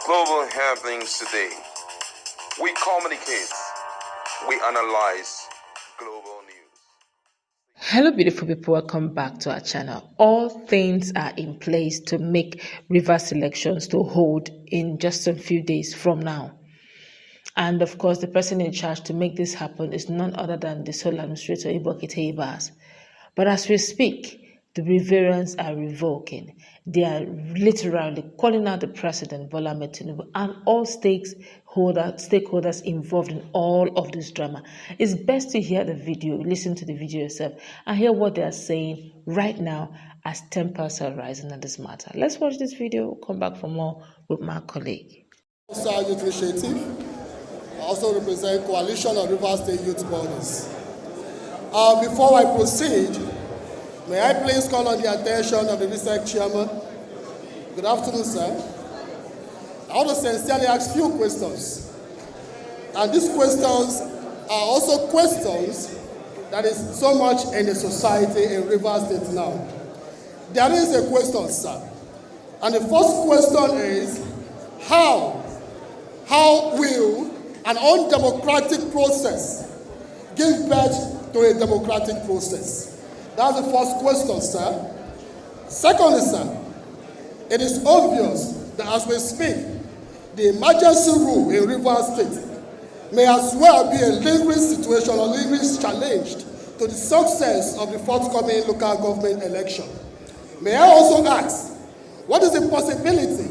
global happenings today. We communicate, we analyze global news. Hello beautiful people, welcome back to our channel. All things are in place to make Rivers elections to hold in just a few days from now. And of course, the person in charge to make this happen is none other than the sole administrator, Ibokite Ibas. But as we speak, the Riverians are revoking. They are literally calling out the president, Bola Tinubu, and all stakeholders involved in all of this drama. It's best to hear the video, listen to the video yourself, and hear what they are saying right now as tempers are rising on this matter. Let's watch this video. We'll come back for more with my colleague. Youth Initiative. I also represent Coalition of Rivers State Youth Bodies. Before I proceed, may I please call on the attention of the RSEIC chairman. Good afternoon, sir. I want to sincerely ask a few questions. And these questions are also questions that is so much in the society in Rivers State now. There is a question, sir. And the first question is, how will an undemocratic process give birth to a democratic process? That's the first question, sir. Secondly, sir, it is obvious that as we speak, the emergency rule in Rivers State may as well be a lingering situation or lingering challenge to the success of the forthcoming local government election. May I also ask, what is the possibility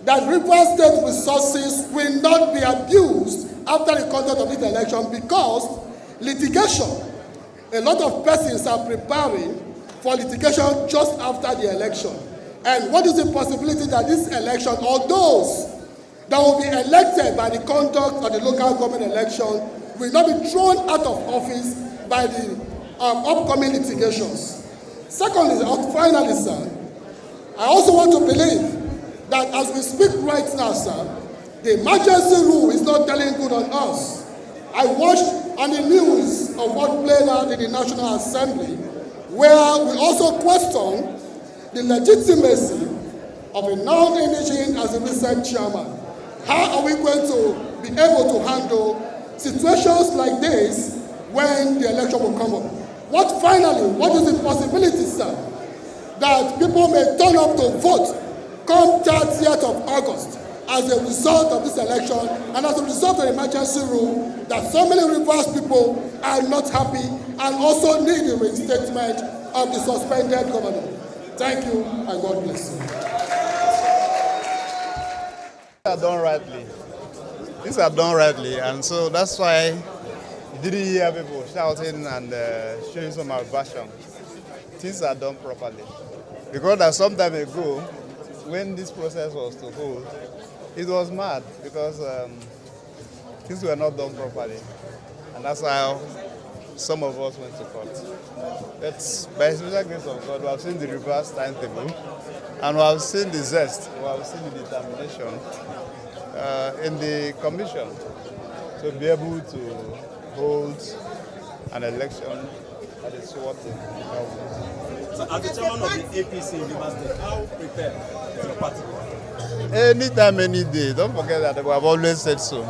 that Rivers State resources will not be abused after the conduct of this election because litigation, a lot of persons are preparing for litigation just after the election. And what is the possibility that this election, or those that will be elected by the conduct of the local government election, will not be thrown out of office by the upcoming litigations? Secondly, finally, sir, I also want to believe that as we speak right now, sir, the emergency rule is not telling good on us. I watched on the news of what played out in the National Assembly, where we also question the legitimacy of a non-indigene as a RSEIC chairman. How are we going to be able to handle situations like this when the election will come up? What is the possibility, sir, that people may turn up to vote come 30th of August as a result of this election and as a result of the emergency rule, that so many Rivers people are not happy and also need the reinstatement of the suspended governor? Thank you and God bless you. These are done rightly, and so that's why you didn't hear people shouting and showing some aversion. Things are done properly. Because that some time ago, when this process was to hold, it was mad because things were not done properly. And that's how some of us went to court. But by the special grace of God, we have seen the reverse timetable, and we have seen the zest, we have seen the determination in the commission to be able to hold an election at a sorting. So as the chairman of the APC in Rivers State, how prepared is your party? Anytime, any day. Don't forget that we have always said so,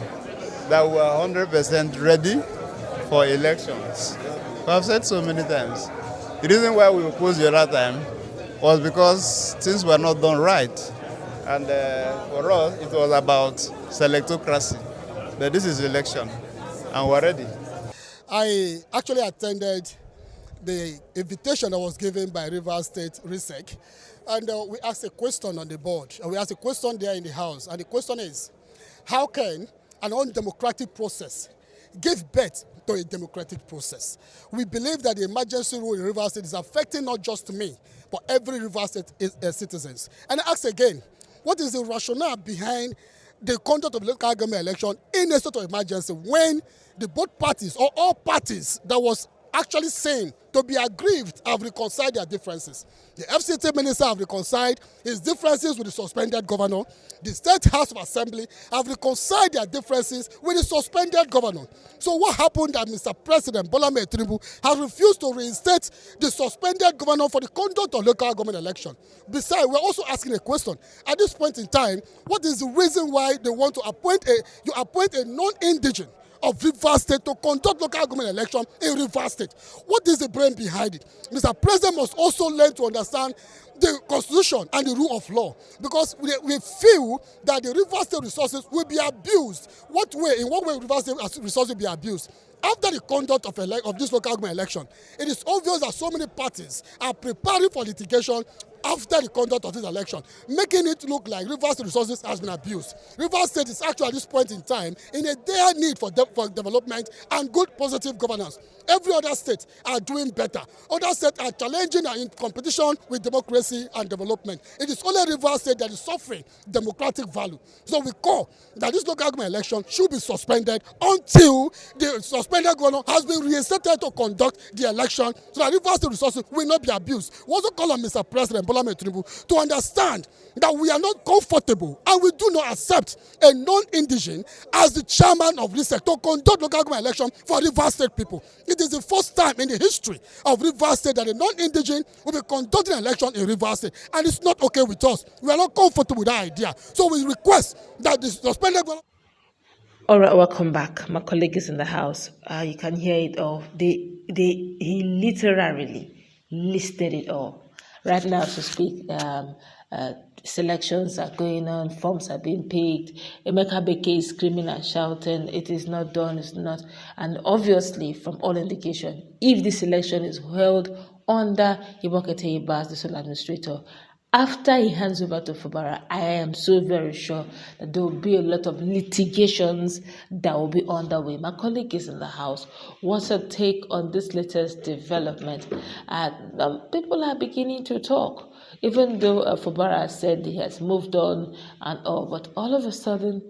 that we are 100% ready for elections. We have said so many times. The reason why we opposed the other time was because things were not done right. And for us, it was about selectocracy. But this is election, and we're ready. I actually attended the invitation that was given by Rivers State RSEIC, and we asked a question on the board, and we asked a question there in the House, and the question is, how can an undemocratic process give birth to a democratic process? We believe that the emergency rule in Rivers State is affecting not just me, but every Rivers State citizens. And I ask again, what is the rationale behind the conduct of the local government election in a state of emergency when the both parties or all parties that was actually saying to be aggrieved have reconciled their differences. The FCT minister have reconciled his differences with the suspended governor. The State House of Assembly have reconciled their differences with the suspended governor. So what happened that Mr. President Bola Tinubu has refused to reinstate the suspended governor for the conduct of local government election? Besides, we're also asking a question. At this point in time, what is the reason why they want to appoint a non-indigent of Rivers State to conduct local government election in Rivers State? What is the brain behind it? Mr. President must also learn to understand the constitution and the rule of law, because we feel that the Rivers State resources will be abused. In what way Rivers State resources will be abused? After the conduct of this local government election, it is obvious that so many parties are preparing for litigation after the conduct of this election, making it look like Rivers State resources has been abused. Rivers State is actually at this point in time in a dire need for development and good positive governance. Every other state are doing better. Other states are challenging and in competition with democracy and development. It is only Rivers State that is suffering democratic value. So we call that this local government election should be suspended until the suspended governor has been reinstated to conduct the election, so that Rivers State resources will not be abused. We also call on Mr. President Bola Tinubu to understand that we are not comfortable and we do not accept a non-indigent as the chairman of RSEIC to conduct local government election for Rivers State people. It is the first time in the history of Rivers State that a non-indigent will be conducting an election in Rivers State, and it's not okay with us. We are not comfortable with that idea. So we request that the suspended governor. All right, welcome back. My colleague is in the house. You can hear it all. He literally listed it all. Right now, to speak, selections are going on, forms are being picked. Emeka Beke is screaming and shouting, it is not done, it's not. And obviously, from all indication, if this election is held under Ibokete Ibas, the sole administrator, after he hands over to Fubara, I am so very sure that there will be a lot of litigations that will be underway. My colleague is in the house. What's her take on this latest development? People are beginning to talk, even though Fubara said he has moved on and all, but all of a sudden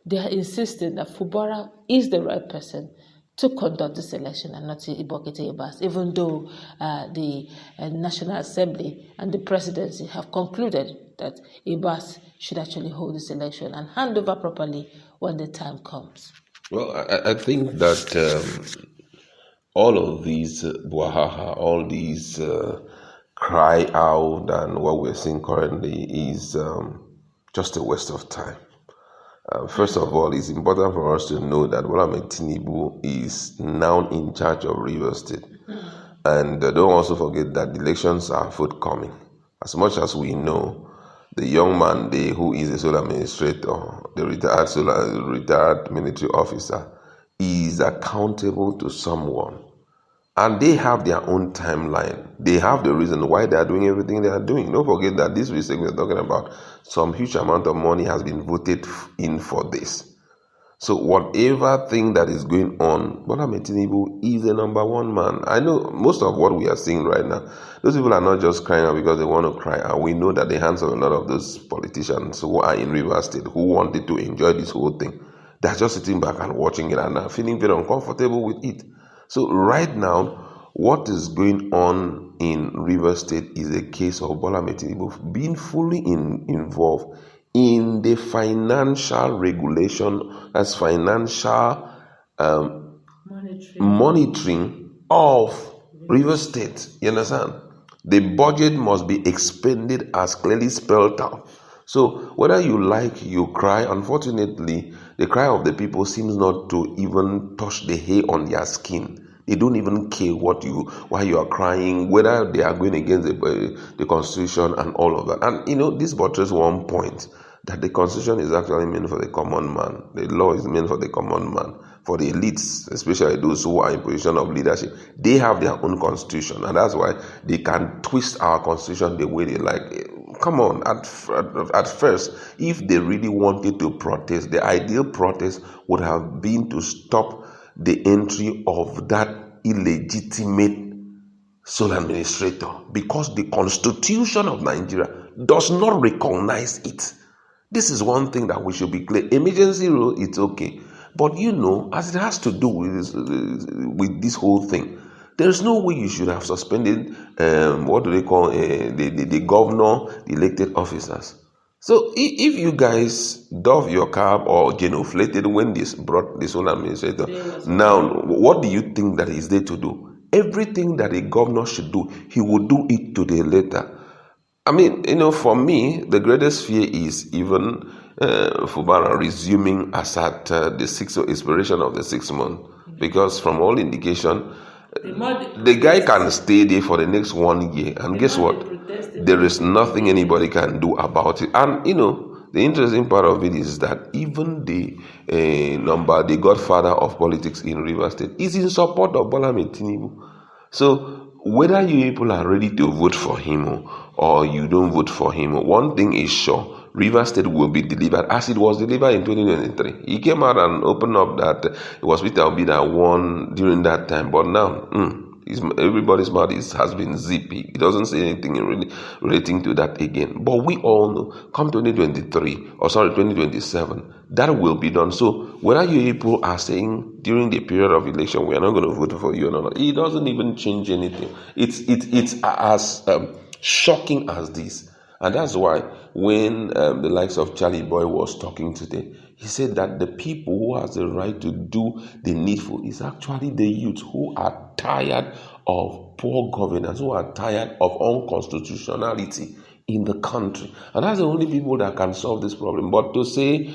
they are insisting that Fubara is the right person to conduct this election and not Ibokete Ibas, even though the National Assembly and the presidency have concluded that Ibas should actually hold this election and hand over properly when the time comes. Well, I think that all of these buahaha, all these cry out and what we're seeing currently is just a waste of time. First of all, it's important for us to know that Bola Tinubu is now in charge of Rivers State. And don't also forget that the elections are forthcoming. As much as we know, the young man who is a sole administrator, the retired military officer, is accountable to someone. And they have their own timeline. They have the reason why they are doing everything they are doing. Don't forget that this research we're talking about, some huge amount of money has been voted in for this. So whatever thing that is going on, Bola Tinubu is the number one man. I know most of what we are seeing right now, those people are not just crying out because they want to cry out. We know that the hands of a lot of those politicians who are in Rivers State, who wanted to enjoy this whole thing, they're just sitting back and watching it and are feeling very uncomfortable with it. So right now, what is going on in Rivers State is a case of Bola Tinubu being fully involved in the financial regulation, as financial monitoring of Rivers State. You understand? The budget must be expended as clearly spelled out. So whether you like, you cry, unfortunately, the cry of the people seems not to even touch the hair on their skin. They don't even care why you are crying, whether they are going against the Constitution and all of that. And this buttress one point, that the Constitution is actually meant for the common man. The law is meant for the common man. For the elites, especially those who are in position of leadership, they have their own constitution, and that's why they can twist our constitution the way they like. Come on, at first, if they really wanted to protest, the ideal protest would have been to stop the entry of that illegitimate sole administrator, because the Constitution of Nigeria does not recognize it. This is one thing that we should be clear. Emergency rule, it's okay. But as it has to do with this whole thing, There's no way you should have suspended, what do they call, the governor, the elected officers. So if you guys doff your cap or genuflated when this brought this own administrator, now what do you think that he's there to do? Everything that a governor should do, he will do it to the letter. I mean, for me, the greatest fear is even Fubara resuming as at the expiration of the 6 month, because from all indication, the guy can stay there for the next 1 year, and guess what? There is nothing anybody can do about it. And the interesting part of it is that even the godfather of politics in Rivers State is in support of Bola Tinubu. So whether you people are ready to vote for him or you don't vote for him, one thing is sure: Rivers State will be delivered as it was delivered in 2023. He came out and opened up that it was Peter Obi that won during that time, but now everybody's mouth has been zippy. He doesn't say anything relating to that again. But we all know, come 2027, that will be done. So whether you people are saying during the period of election we are not going to vote for you or not, it doesn't even change anything. It's as shocking as this. And that's why when the likes of Charlie Boy was talking today, he said that the people who has the right to do the needful is actually the youth who are tired of poor governance, who are tired of unconstitutionality in the country. And that's the only people that can solve this problem. But to say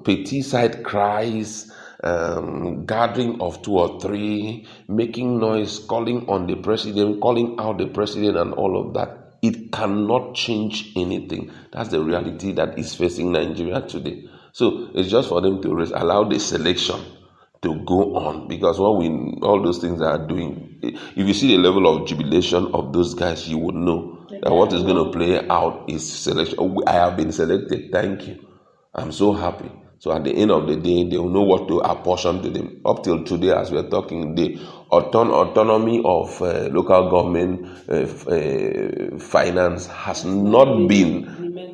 petty side cries, gathering of 2 or 3, making noise, calling on the president, calling out the president and all of that, it cannot change anything. That's the reality that is facing Nigeria today. So it's just for them to allow the selection to go on, because all those things they are doing, if you see the level of jubilation of those guys, you would know that what is going to play out is selection. I have been selected, thank you, I'm so happy. So at the end of the day, they will know what to apportion to them. Up till today, as we're talking, the autonomy of local government finance has not been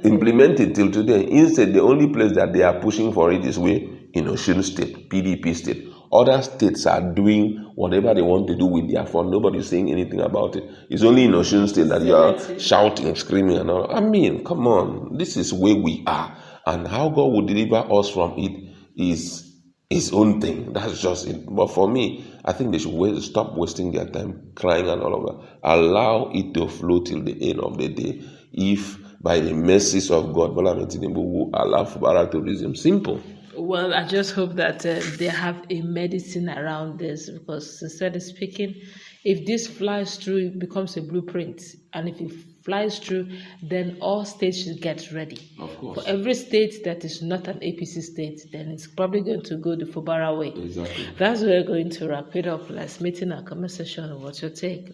implemented till today. Instead, the only place that they are pushing for it is in Osun State, PDP state. Other states are doing whatever they want to do with their fund. Nobody's saying anything about it. It's only in Osun State that you are shouting, screaming, and all. I mean, come on, this is where we are. And how God will deliver us from it is his own thing. That's just it. But for me, I think they should stop wasting their time crying and all of that. Allow it to flow till the end of the day. If by the mercies of God, Bola Tinubu will allow Fubara to resume. Simple. Well, I just hope that they have a medicine around this, because sincerely speaking, if this flies through, it becomes a blueprint. And if it flies through, then all states should get ready. Of course. For every state that is not an APC state, then it's probably going to go the Fubara way. Exactly. That's where we're going to wrap it up. Let's meet in our comment section. What's your take?